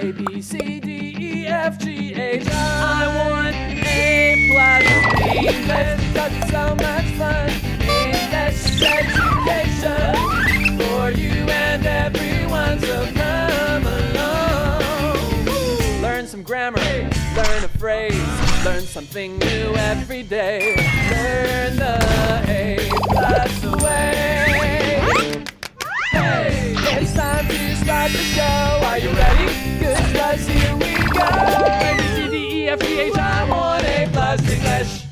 A, B, C, D, E, F, G, H, I want A+ English because it's so much fun. English education for you and everyone, so come along. Learn some grammar, learn a phrase, learn something new every day. Learn the A+ way. Hey, it's time to start the show. Are you ready? Good, 'cause here we go. A, B, C, D, E, F, G, H, I want A+ English.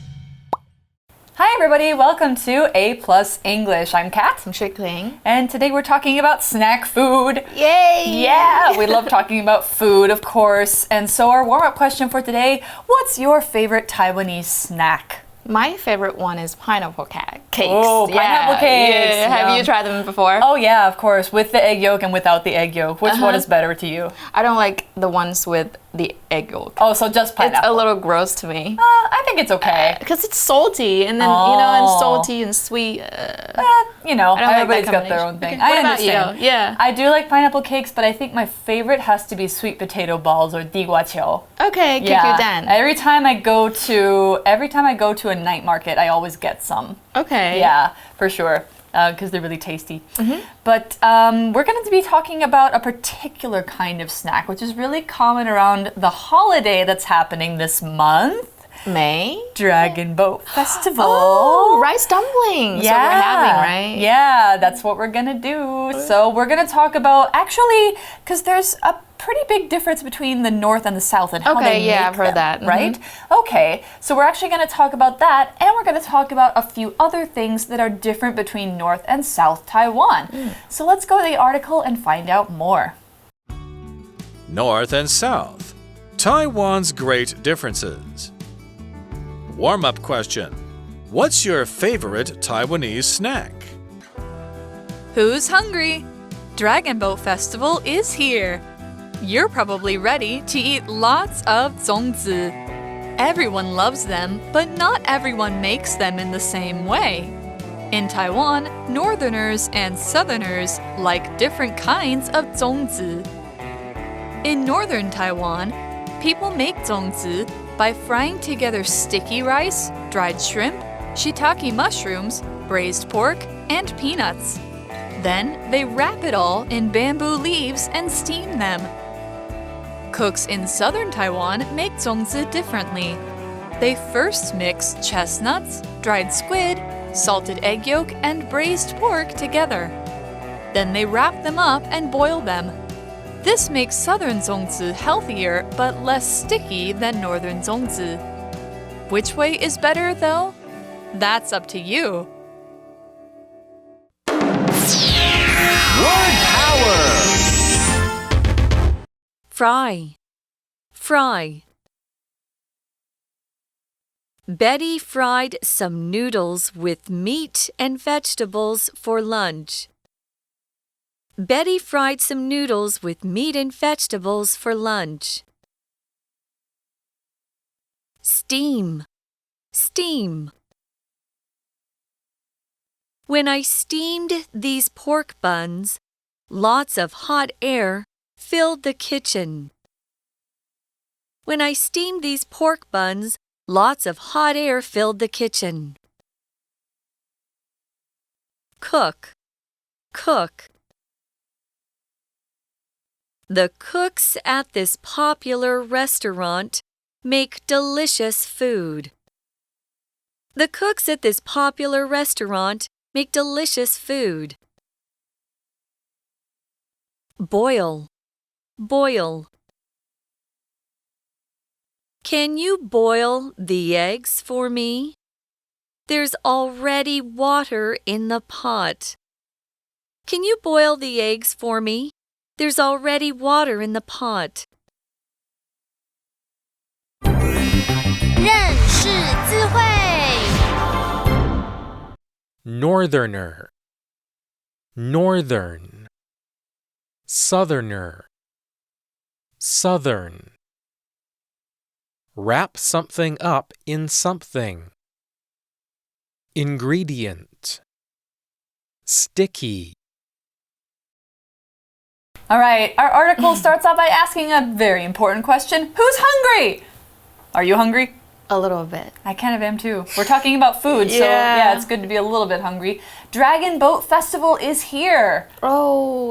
Hi everybody, welcome to A+ English. I'm Kat. I'm Shirkling. And today we're talking about snack food. Yay! Yeah, we love talking about food, of course. And so our warm-up question for today, what's your favorite Taiwanese snack? My favorite one is pineapple cakes. Oh, pineapple cakes. Yeah. Have you tried them before? Oh yeah, of course, with the egg yolk and without the egg yolk. Which one is better to you? I don't like the ones with the egg yolk. Oh, so just pineapple. It's a little gross to me. I think it's okay. Because it's salty, and then, and salty and sweet. Everybody's got their own thing. Okay. What about understand. you? Yeah. I do like pineapple cakes, but I think my favorite has to be sweet potato balls or 디과초. Okay, dan. Every time I go to a night market, I always get some. Okay. Yeah, for sure. Because they're really tasty. But we're going to be talking about a particular kind of snack, which is really common around the holiday that's happening this month. May? Dragon Boat Festival. Oh, rice dumplings. Yeah. So we're having, right? Yeah, that's what we're going to do. So we're going to talk about, actually, because there's a pretty big difference between the North and the South and how they make I've heard them, that. Right? Okay, so we're actually going to talk about that, and we're going to talk about a few other things that are different between North and South Taiwan. So let's go to the article and find out more. North and South, Taiwan's great differences. Warm-up question. What's your favorite Taiwanese snack? Who's hungry? Dragon Boat Festival is here. You're probably ready to eat lots of zongzi. Everyone loves them, but not everyone makes them in the same way. In Taiwan, Northerners and Southerners like different kinds of zongzi. In Northern Taiwan, people make zongzi by frying together sticky rice, dried shrimp, shiitake mushrooms, braised pork, and peanuts. Then they wrap it all in bamboo leaves and steam them. Cooks in southern Taiwan make zongzi differently. They first mix chestnuts, dried squid, salted egg yolk, and braised pork together. Then they wrap them up and boil them. This makes southern zongzi healthier but less sticky than northern zongzi. Which way is better, though? That's up to you. Word power! Fry. Fry. Betty fried some noodles with meat and vegetables for lunch. Betty fried some noodles with meat and vegetables for lunch. Steam. Steam. When I steamed these pork buns, lots of hot air filled the kitchen. When I steamed these pork buns, lots of hot air filled the kitchen. Cook. Cook. The cooks at this popular restaurant make delicious food. The cooks at this popular restaurant make delicious food. Boil. Boil. Can you boil the eggs for me? There's already water in the pot. Can you boil the eggs for me? There's already water in the pot. 认识字汇 Northerner, northern, southerner, southern. Wrap something up in something. Ingredient, sticky. All right, our article starts out by asking a very important question. Who's hungry? Are you hungry? A little bit. I kind of am too. We're talking about food, so yeah, it's good to be a little bit hungry. Dragon Boat Festival is here.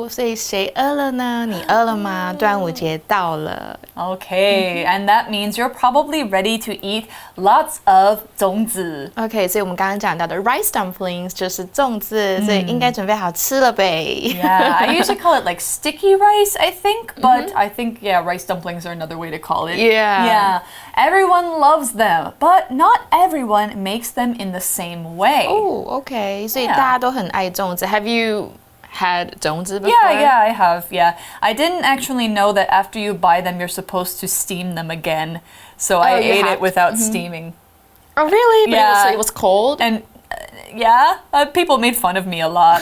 所以谁饿了呢？你饿了吗？端午节到了。Okay, and that means you're probably ready to eat lots of 粽子. OK， 所以我们刚刚讲到的 rice dumplings 就是粽子，所以应该准备好吃了呗。Yeah, I usually call it like sticky rice, I think, but I think, yeah, rice dumplings are another way to call it. Yeah. Everyone loves them, but not everyone makes them in the same way. OK， 所以大家都很爱粽子。Have you had 粽子 before? Yeah, I have. Yeah, I didn't actually know that after you buy them, you're supposed to steam them again. So I ate it without steaming. Oh, really? But Yeah. it was cold? And people made fun of me a lot.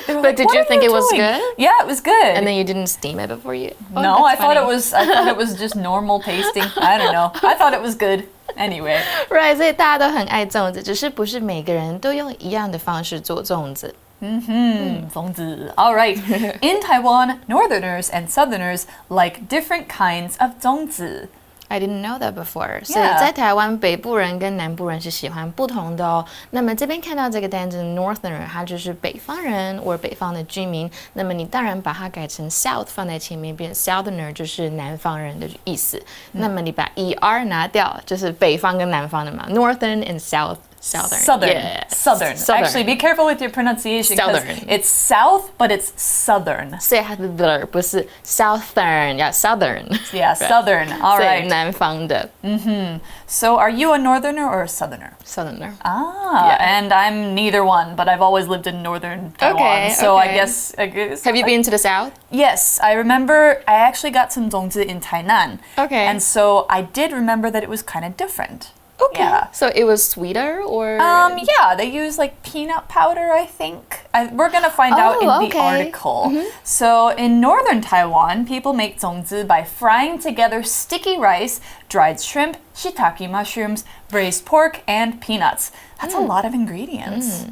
But did you think it was good? Yeah, it was good. And then you didn't steam it before you? No, I thought it was just normal tasting. I don't know. I thought it was good. Anyway. Right, 所以大家都很爱粽子，只是不是每个人都用一样的方式做粽子。粽子. All right. In Taiwan, Northerners and Southerners like different kinds of 粽子. I didn't know that before. 所以在台湾，北部人跟南部人是喜欢不同的哦。那么这边看到这个单字 Northerner， 它就是北方人或北方的居民。那么你当然把它改成 South 放在前面，变 Southerner 就是南方人的意思。那么你把 er 拿掉，就是北方跟南方的嘛 ，Northern and Southern. Yeah. Southern. Southern. Actually, be careful with your pronunciation because Southern. it's south, but it's southern. 所以它的 the 不是 Southern， 要 Southern. Yeah, southern. All 所以 right. 南方的 So are you a northerner or a southerner? Southerner. And I'm neither one, but I've always lived in northern Taiwan. Okay, so I okay. guess Have you been to the South? Yes, I remember I actually got some 粽子 in Tainan. Okay. And so I did remember that it was kind of different. Okay. Yeah. So it was sweeter or? Yeah, they use like peanut powder, I think. We're gonna find out in the okay. article. So in northern Taiwan, people make 粽子 by frying together sticky rice, dried shrimp, shiitake mushrooms, braised pork, and peanuts. That's a lot of ingredients.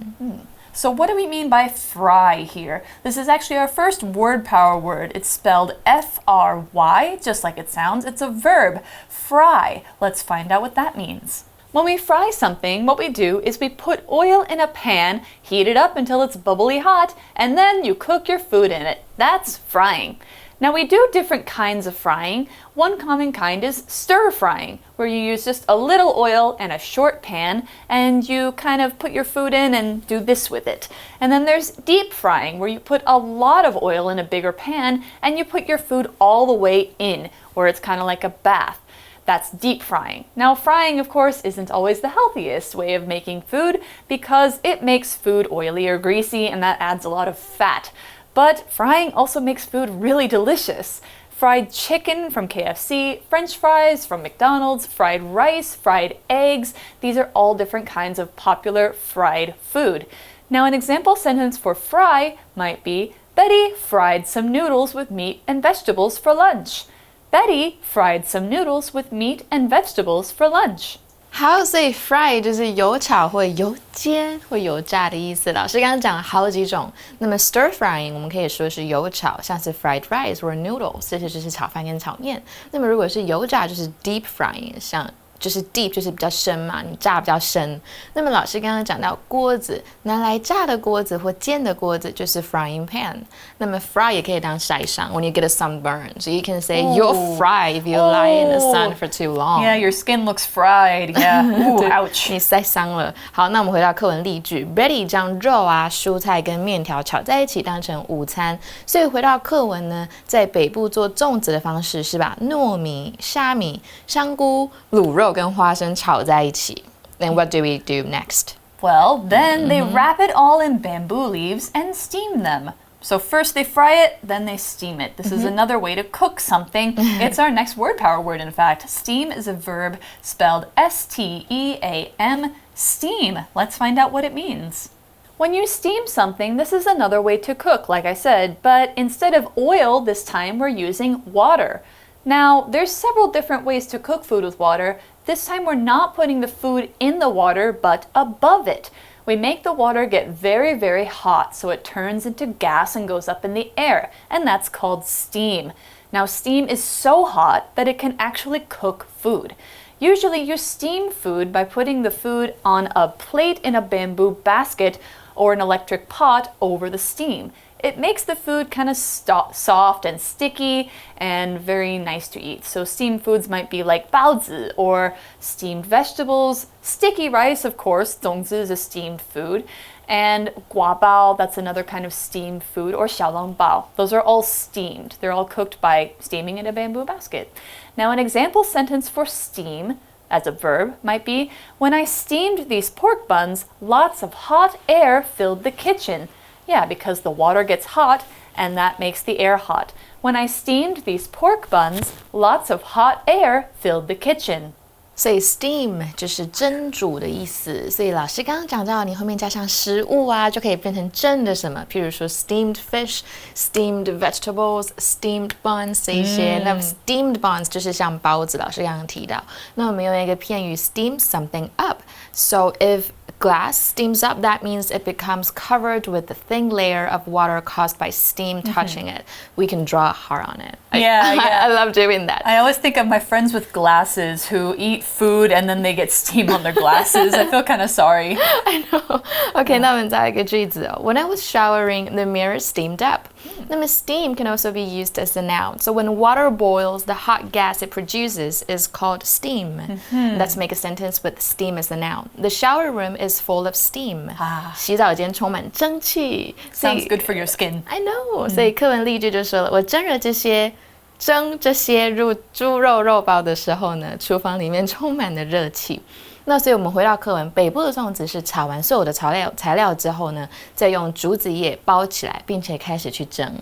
So what do we mean by fry here? This is actually our first word power word. It's spelled F-R-Y, just like it sounds. It's a verb, fry. Let's find out what that means. When we fry something, what we do is we put oil in a pan, heat it up until it's bubbly hot, and then you cook your food in it. That's frying. Now we do different kinds of frying. One common kind is stir frying, where you use just a little oil and a short pan, and you kind of put your food in and do this with it. And then there's deep frying, where you put a lot of oil in a bigger pan, and you put your food all the way in, where it's kind of like a bath. That's deep frying. Now, frying, of course, isn't always the healthiest way of making food because it makes food oily or greasy, and that adds a lot of fat. But frying also makes food really delicious. Fried chicken from KFC, French fries from McDonald's, fried rice, fried eggs. These are all different kinds of popular fried food. Now, an example sentence for fry might be, Betty fried some noodles with meat and vegetables for lunch. Betty fried some noodles with meat and vegetables for lunch. 好，所以 fry 就是油炒或油煎或油炸的意思。老师刚刚讲了好几种，那么 stir frying 我们可以说是油炒，像是 fried rice 或 noodles， 这些就是炒饭跟炒面。那么如果是油炸，就是 deep frying， 像就是 deep 就是比较深嘛，你炸比较深。那么老师刚刚讲到锅子，拿来炸的锅子或煎的锅子就是 frying pan。那么 fry 也可以当晒伤 when you get a sunburn. So you can say you're fried if you lie in the sun for too long. Yeah, your skin looks fried. Yeah. Ooh, ouch. 你晒伤了。好，那我们回到课文例句 Betty 将肉啊、蔬菜跟面条炒在一起当成午餐。所以回到课文呢，在北部做粽子的方式是把糯米、虾米、香菇、卤肉跟花生炒在一起。Then what do we do next? Well, then they wrap it all in bamboo leaves and steam them. So first they fry it, then they steam it. This is another way to cook something. It's our next word power word, in fact. Steam is a verb spelled S-T-E-A-M, steam. Let's find out what it means. When you steam something, this is another way to cook, like I said, but instead of oil, this time we're using water. Now, there's several different ways to cook food with water. This time we're not putting the food in the water, but above it. We make the water get very, very hot so it turns into gas and goes up in the air, and that's called steam. Now, steam is so hot that it can actually cook food. Usually you steam food by putting the food on a plate in a bamboo basket or an electric pot over the steam. It makes the food kind of soft and sticky and very nice to eat. So steamed foods might be like 包子 or steamed vegetables. Sticky rice, of course, 粽子 is a steamed food. And 挂包, that's another kind of steamed food, or 小笼包. Those are all steamed. They're all cooked by steaming in a bamboo basket. Now, an example sentence for steam as a verb might be, when I steamed these pork buns, lots of hot air filled the kitchen. Yeah, because the water gets hot and that makes the air hot. When I steamed these pork buns, lots of hot air filled the kitchen. 所以 steam 就是蒸煮的意思，所以老师刚刚讲到，你后面加上食物啊，就可以变成蒸的什么，譬如说 steamed fish, steamed vegetables, steamed buns 这一些。那么 steamed buns 就是像包子，老师刚刚提到。那我们用一个片语 steam something up. So if glass steams up, that means it becomes covered with a thin layer of water caused by steam touching it. We can draw a heart on it. Yeah. I love doing that. I always think of my friends with glasses who eat food and then they get steam on their glasses. I feel kind of sorry. I know. Okay, 那我们再来一个句子哦。When I was showering, the mirror steamed up. 那么 steam can also be used as a noun. So when water boils, the hot gas it produces is called steam. Let's make a sentence with steam as the noun. The shower room is full of steam. 洗澡间充满蒸汽。Sounds good for your skin. I know. 所以课文例句就说了，我蒸这些入猪肉肉包的时候呢，厨房里面充满了热气。那所以我们回到课文，北部的粽子是炒完所有的材料之后呢，再用竹子叶包起来，并且开始去蒸。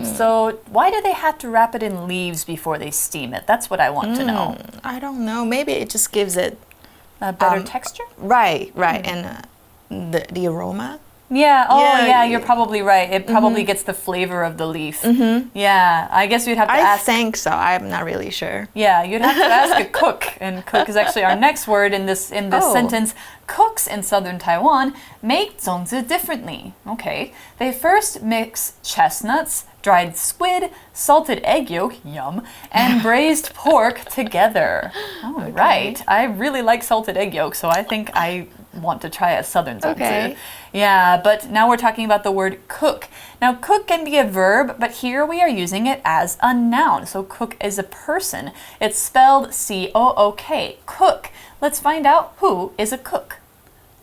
So why do they have to wrap it in leaves before they steam it? That's what I want to know. I don't know. Maybe it just gives it A better texture? Right. And the aroma. Yeah, you're probably right. It probably gets the flavor of the leaf. Yeah, I guess you'd have to ask. I think so. I'm not really sure. Yeah, you'd have to ask a cook, and cook is actually our next word in this sentence. Cooks in southern Taiwan make 粽子 differently. Okay, they first mix chestnuts, dried squid, salted egg yolk, yum, and braised pork together. Oh, right. I really like salted egg yolk, so I think I want to try a southern 粽子. Okay. Yeah, but now we're talking about the word cook. Now, cook can be a verb, but here we are using it as a noun. So cook is a person. It's spelled C-O-O-K, cook. Let's find out who is a cook.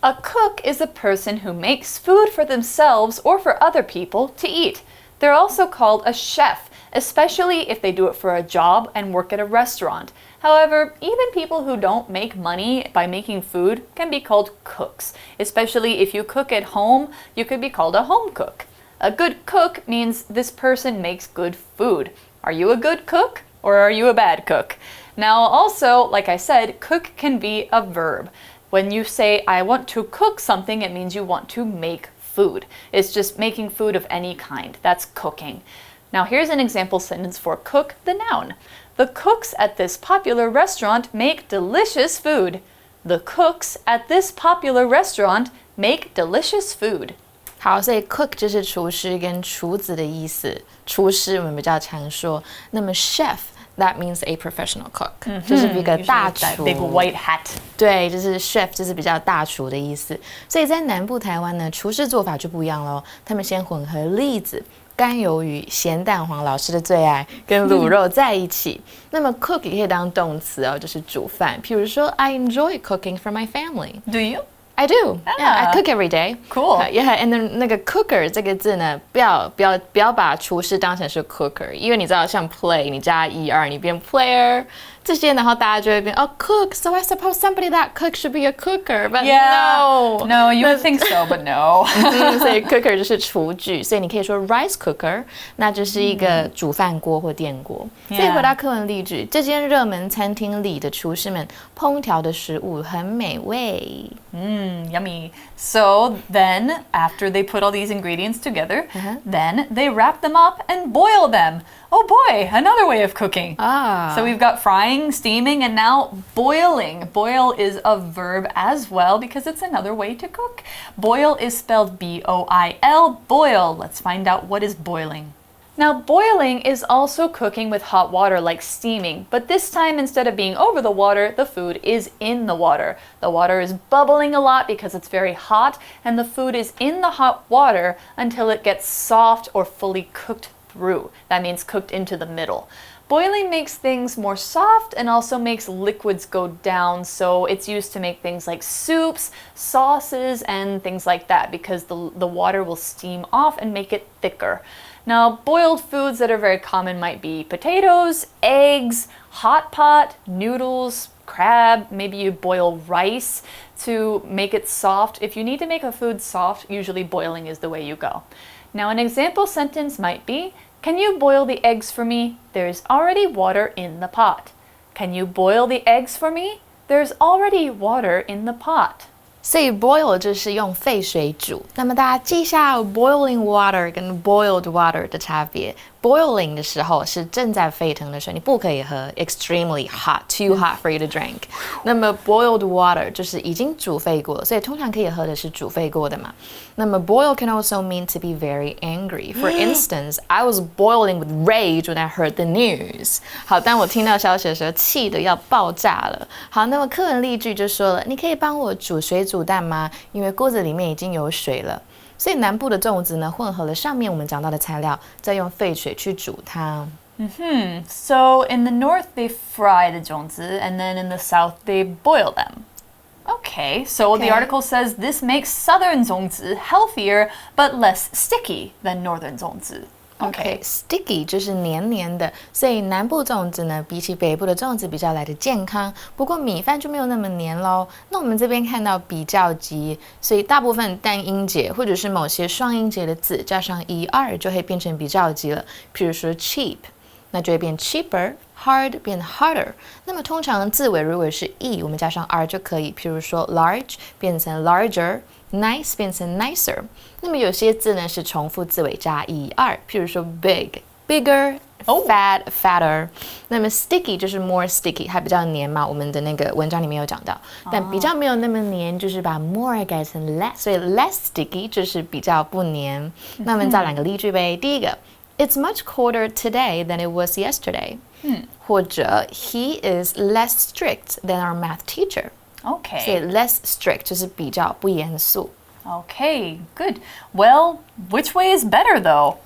A cook is a person who makes food for themselves or for other people to eat. They're also called a chef, especially if they do it for a job and work at a restaurant. However, even people who don't make money by making food can be called cooks. Especially if you cook at home, you could be called a home cook. A good cook means this person makes good food. Are you a good cook or are you a bad cook? Now also, like I said, cook can be a verb. When you say, I want to cook something, it means you want to make food. It's just making food of any kind. That's cooking. Now here's an example sentence for cook, the noun. The cooks at this popular restaurant make delicious food. The cooks at this popular restaurant make delicious food. 好，所以 cook 就是厨师跟厨子的意思。厨师我们比较常说，那么 chef that means a professional cook，就是一个大厨。Big white hat。对，就是 chef 就是比较大厨的意思。所以在南部台湾呢，厨师做法就不一样咯。他们先混合栗子、干鱿鱼、咸蛋黄，老师的最爱，跟卤肉在一起。那么 cook 也可以当动词哦，就是煮饭。譬如说 I enjoy cooking for my family. Do you? I do. Yeah, I cook every day. Cool. Yeah, and then 那个 cooker 这个字呢，不要把厨师当成是 cooker，因为你知道像 play 你加ER你变 player 这些，然后大家就会变cook. So I suppose somebody that cooks should be a cooker, but no, you would think so, but no. 所以 cooker 就是厨具，所以你可以说 rice cooker， 那就是一个煮饭锅或电锅。所以回到课文例句，这间热门餐厅里的厨师们烹调的食物很美味。yummy. So then, after they put all these ingredients together, then they wrap them up and boil them. Oh boy, another way of cooking. So we've got frying, steaming, and now boiling. Boil is a verb as well because it's another way to cook. Boil is spelled B-O-I-L, boil. Let's find out what is boiling. Now, boiling is also cooking with hot water like steaming, but this time instead of being over the water, the food is in the water. The water is bubbling a lot because it's very hot, and the food is in the hot water until it gets soft or fully cooked through. That means cooked into the middle. Boiling makes things more soft and also makes liquids go down, so it's used to make things like soups, sauces, and things like that because the water will steam off and make it thicker. Now, boiled foods that are very common might be potatoes, eggs, hot pot, noodles, crab, maybe you boil rice to make it soft. If you need to make a food soft, usually boiling is the way you go. Now, an example sentence might be, can you boil the eggs for me? There's already water in the pot. Can you boil the eggs for me? There's already water in the pot. 所以 boil 就是用沸水煮。那么大家记一下 boiling water 跟 boiled water 的差别。Boiling 的时候是正在沸腾的水，你不可以喝 extremely hot, too hot for you to drink. 那么 boiled water 就是已经煮沸过了，所以通常可以喝的是煮沸过的嘛。那么 boil can also mean to be very angry. For instance, I was boiling with rage when I heard the news. 好，当我听到消息的时候，气得要爆炸了。好，那么课文例句就说了，你可以帮我煮水煮蛋吗？因为锅子里面已经有水了。所以南部的粽子呢，混合了上面我们讲到的材料，再用沸水去煮它。So in the north they fry the 粽子 and then in the south they boil them. Okay, so the article says this makes southern 粽子 healthier but less sticky than northern 粽子。Okay, sticky 就是黏黏的，所以南部粽子呢，比起北部的粽子比较来的健康。不过米饭就没有那么黏咯。那我们这边看到比较级，所以大部分单音节或者是某些双音节的字加上 er 就会变成比较级了。譬如说 cheap， 那就会变 cheaper。Hard 变 harder， 那么通常字尾如果是 e， 我们加上 r 就可以。譬如说 large 变成 larger，nice 变成 nicer。那么有些字呢是重复字尾加 er， 譬如说 big，bigger。Fat, fatter， 那么 sticky 就是 more sticky， 它比较黏嘛，我们的那个文章里面有讲到，但比较没有那么黏，就是把 more 改成 less， 所以 less sticky 就是比较不黏。那我们造两个例句呗，第一个 It's much colder today than it was yesterday，或者 He is less strict than our math teacher。Okay. 所以 less strict 就是比较不严肃。Okay, good. Well, which way is better though?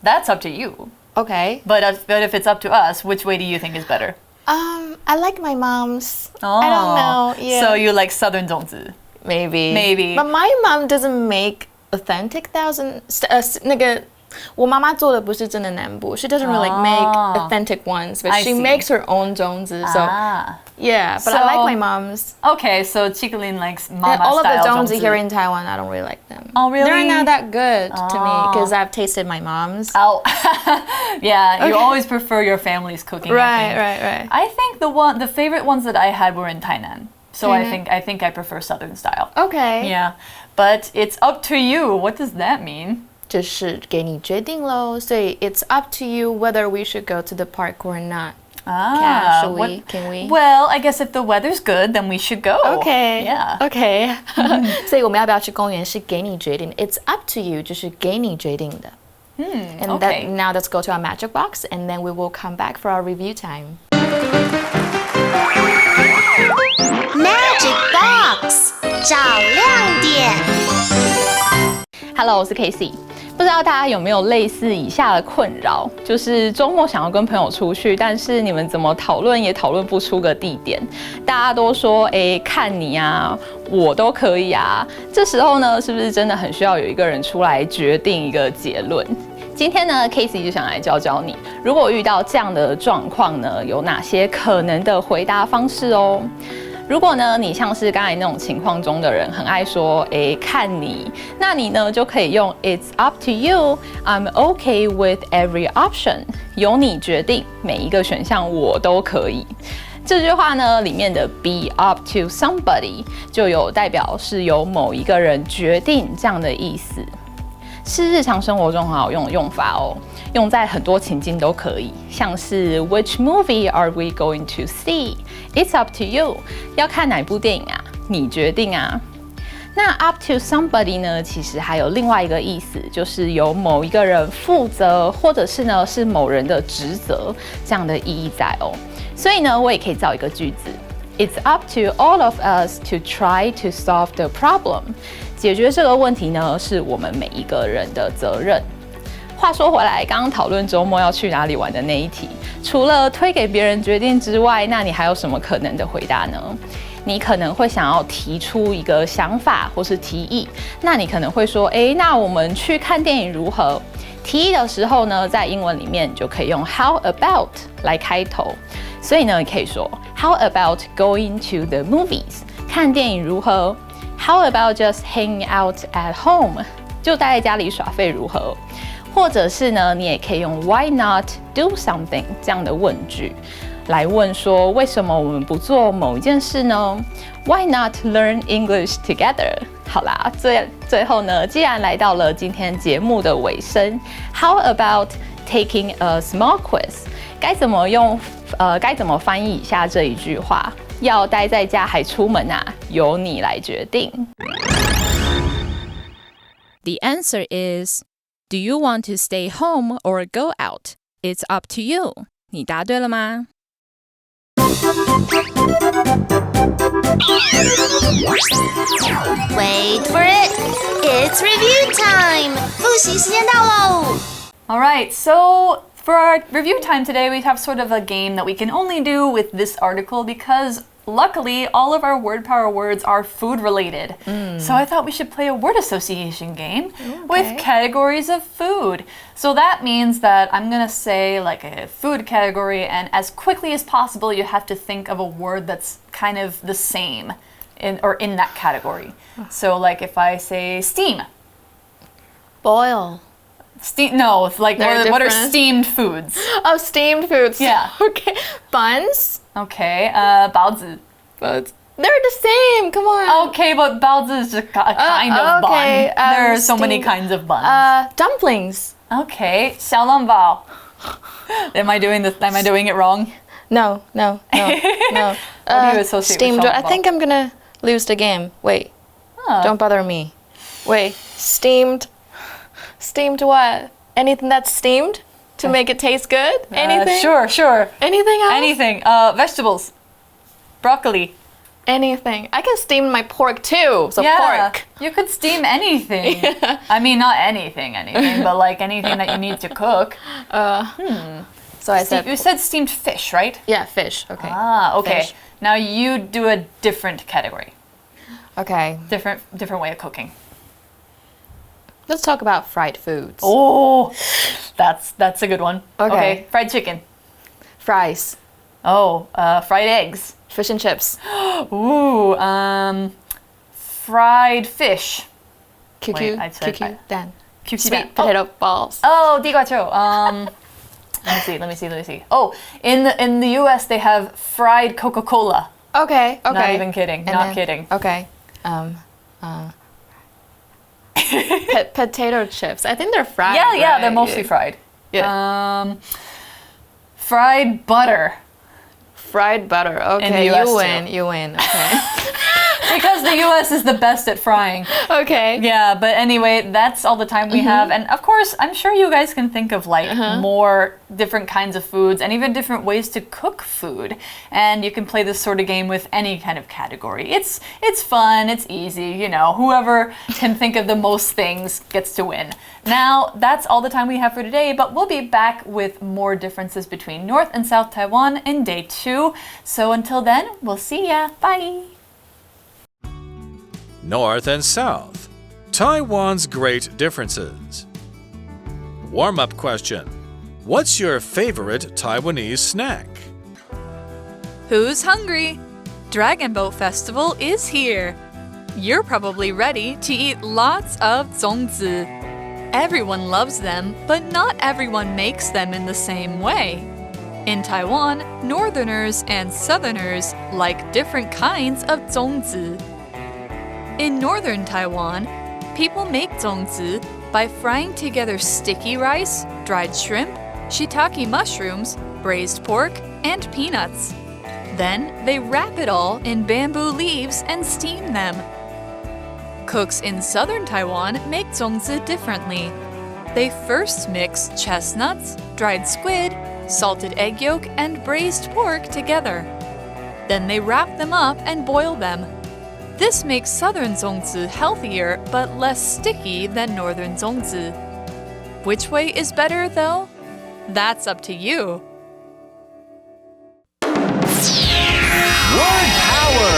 That's up to you. Okay. But if it's up to us, which way do you think is better? I like my mom's. I don't know. Yeah. So you like southern 粽子? Maybe. But my mom doesn't make authentic那个我妈妈做的不是真的南部 She doesn't really make authentic ones, but she makes her own 粽子 So yeah, but I like my mom's. Okay, so Chicolin likes mama all of the style 粽子 here in Taiwan, I don't really like them. Oh, really? They're not that good to me because I've tasted my mom's. Oh, yeah, you always prefer your family's cooking. Right. I think the favorite ones that I had were in Tainan. So I think I prefer southern style. Okay. Yeah, but it's up to you. What does that mean? 就是给你决定咯，所以 it's up to you whether we should go to the park or not. Can we? Well, I guess if the weather's good, then we should go. Okay. Yeah. Okay. 所以我们要不要去公园是给你决定的 It's up to you 就是给你决定的。And okay. now let's go to our magic box and then we will come back for our review time. Magic Box 找亮点。 Hello， 我是 Casey。不知道大家有没有类似以下的困扰，就是周末想要跟朋友出去，但是你们怎么讨论也讨论不出个地点。大家都说，看你啊，我都可以啊。这时候呢，是不是真的很需要有一个人出来决定一个结论？今天呢 ，Casey 就想来教教你，如果遇到这样的状况呢，有哪些可能的回答方式哦。如果呢，你像是刚才那种情况中的人，很爱说，看你，那你呢就可以用 It's up to you, I'm okay with every option， 由你决定，每一个选项我都可以。这句话呢，里面的 be up to somebody 就有代表是由某一个人决定这样的意思，是日常生活中很好用的用法哦，用在很多情境都可以，像是 Which movie are we going to see? It's up to you. 要看哪部电影啊？你决定啊。那 up to somebody 呢，其实还有另外一个意思，就是由某一个人负责，或者是呢是某人的职责这样的意义在哦。所以呢，我也可以造一个句子 ：It's up to all of us to try to solve the problem。解决这个问题呢，是我们每一个人的责任。话说回来，刚刚讨论周末要去哪里玩的那一题，除了推给别人决定之外，那你还有什么可能的回答呢？你可能会想要提出一个想法或是提议，那你可能会说，那我们去看电影如何？提议的时候呢，在英文里面就可以用 How about 来开头，所以呢，你可以说 How about going to the movies？ 看电影如何？ How about just hanging out at home？ 就待在家里耍废如何？或者是呢，你也可以用 Why not do something 这样的问句来问说，为什么我们不做某一件事呢 ？Why not learn English together？ 好啦，最后呢，既然来到了今天节目的尾声 ，How about taking a small quiz？ 该怎么翻译以下这一句话？要待在家还出门啊？由你来决定。The answer is, do you want to stay home or go out? It's up to you. 你答对了吗？ Wait for it. It's review time. 复习时间到喽。All right, so for our review time today, we have sort of a game that we can only do with this article because luckily all of our word power words are food related. So I thought we should play a word association game with categories of food. So that means that I'm going to say like a food category, and as quickly as possible you have to think of a word that's kind of the same in that category. So like if I say steam. Boil. No, it's like what are different. steamed foods? Oh, steamed foods. Yeah. Okay. Buns. Okay, 包子. But they're the same. Come on. Okay, but 包子 is a kind of okay, bun. There are so many steamed- kinds of buns. Dumplings. Okay, 小笼包. Am I doing it wrong? No. No. What do you associate steamed. with I think I'm gonna lose the game. Wait. Don't bother me. Wait. Steamed. Steamed what? Anything that's steamed to make it taste good? Anything? Sure. Anything else? Anything. Vegetables. Broccoli. Anything. I can steam my pork too. So Yeah, pork. you could steam anything. I mean, not anything, but like anything that you need to cook. So I said You said steamed fish, right? yeah, fish. Okay. Okay. Fish. Now you do a different category. Okay. Different way of cooking. Let's talk about fried foods. Oh, that's a good one. Okay. Fried chicken. Fries. Oh, fried eggs. Fish and chips. Ooh, fried fish. QQ. Wait, I said QQ. Dan. Sweet Potato balls. Oh, 地瓜球. Let me see. Oh, in the US they have fried Coca-Cola. Okay. Not even kidding. And Not then- kidding. Okay. Potato chips. I think they're fried. Yeah, they're right? mostly fried. Yeah. Fried butter. Fried butter. Okay, US you too. win. You win. Okay. Because the US is the best at frying. Okay. Yeah, but anyway, that's all the time we have. And of course, I'm sure you guys can think of like more different kinds of foods and even different ways to cook food. And you can play this sort of game with any kind of category. It's fun, it's easy, whoever can think of the most things gets to win. Now, that's all the time we have for today, but we'll be back with more differences between North and South Taiwan in day 2. So until then, we'll see ya. Bye! North and South. Taiwan's great differences. Warm-up question. What's your favorite Taiwanese snack? Who's hungry? Dragon Boat Festival is here. You're probably ready to eat lots of zongzi. Everyone loves them, but not everyone makes them in the same way. In Taiwan, Northerners and Southerners like different kinds of 粽子. In northern Taiwan, people make 粽子by frying together sticky rice, dried shrimp, shiitake mushrooms, braised pork, and peanuts. Then they wrap it all in bamboo leaves and steam them. Cooks in southern Taiwan make 粽子differently. They first mix chestnuts, dried squid, salted egg yolk, and braised pork together. Then they wrap them up and boil them. This makes southern 粽子 healthier but less sticky than northern 粽子. Which way is better, though? That's up to you. 1 hour.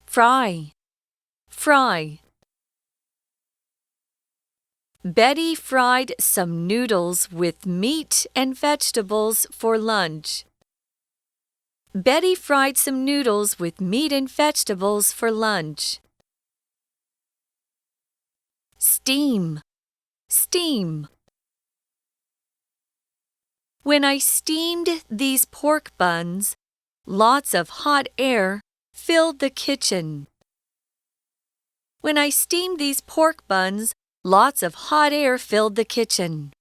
Fry. Fry. Betty fried some noodles with meat and vegetables for lunch. Betty fried some noodles with meat and vegetables for lunch. Steam. Steam. When I steamed these pork buns, lots of hot air filled the kitchen. When I steamed these pork buns, lots of hot air filled the kitchen.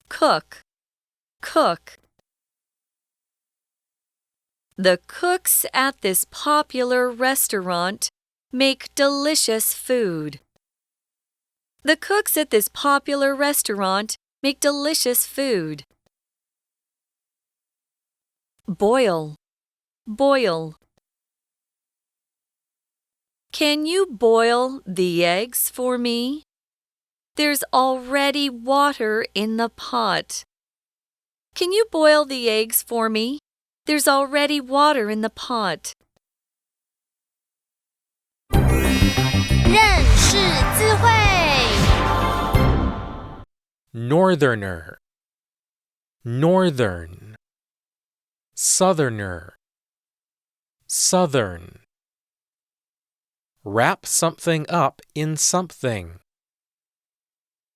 Cook. Cook. The cooks at this popular restaurant make delicious food. The cooks at this popular restaurant make delicious food. Boil. Boil. Can you boil the eggs for me? There's already water in the pot. Can you boil the eggs for me? There's already water in the pot. 认识字汇 Northerner, northern. Southerner, southern. Wrap something up in something.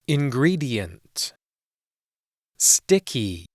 Ingredient. Sticky.